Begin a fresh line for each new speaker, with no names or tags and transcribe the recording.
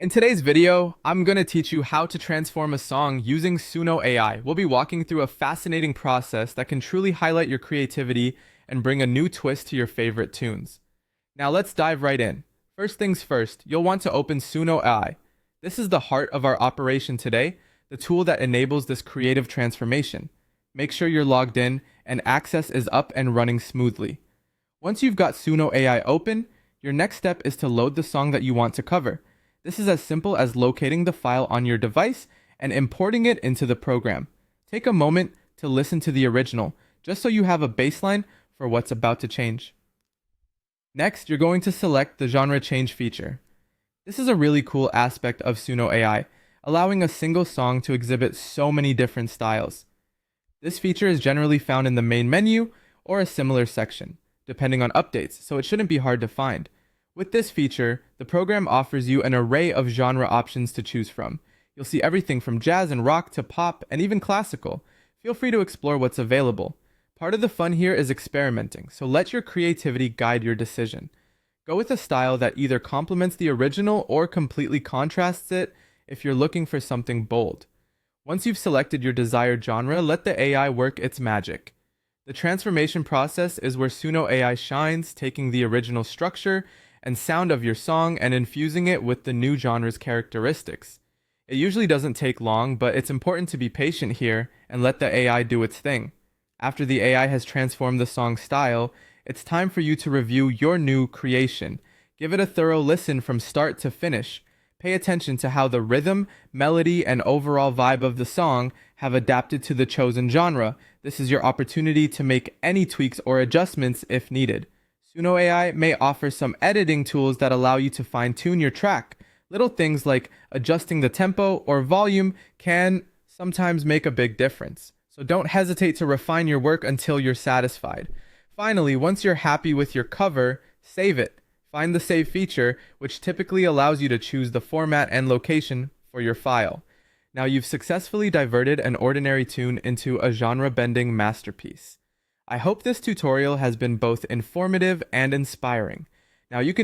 In today's video, I'm going to teach you how to transform a song using Suno AI. We'll be walking through a fascinating process that can truly highlight your creativity and bring a new twist to your favorite tunes. Now let's dive right in. First things first, you'll want to open Suno AI. This is the heart of our operation today, the tool that enables this creative transformation. Make sure you're logged in and access is up and running smoothly. Once you've got Suno AI open, your next step is to load the song that you want to cover. This is as simple as locating the file on your device and importing it into the program. Take a moment to listen to the original, just so you have a baseline for what's about to change. Next, you're going to select the genre change feature. This is a really cool aspect of Suno AI, allowing a single song to exhibit so many different styles. This feature is generally found in the main menu or a similar section, depending on updates, so it shouldn't be hard to find. With this feature, the program offers you an array of genre options to choose from. You'll see everything from jazz and rock to pop and even classical. Feel free to explore what's available. Part of the fun here is experimenting, so let your creativity guide your decision. Go with a style that either complements the original or completely contrasts it if you're looking for something bold. Once you've selected your desired genre, let the AI work its magic. The transformation process is where Suno AI shines, taking the original structure and sound of your song and infusing it with the new genre's characteristics. It usually doesn't take long, but it's important to be patient here and let the AI do its thing. After the AI has transformed the song's style, it's time for you to review your new creation. Give it a thorough listen from start to finish. Pay attention to how the rhythm, melody, and overall vibe of the song have adapted to the chosen genre. This is your opportunity to make any tweaks or adjustments if needed. Suno AI may offer some editing tools that allow you to fine-tune your track. Little things like adjusting the tempo or volume can sometimes make a big difference. So don't hesitate to refine your work until you're satisfied. Finally, once you're happy with your cover, save it. Find the save feature, which typically allows you to choose the format and location for your file. Now you've successfully diverted an ordinary tune into a genre-bending masterpiece. I hope this tutorial has been both informative and inspiring. Now you can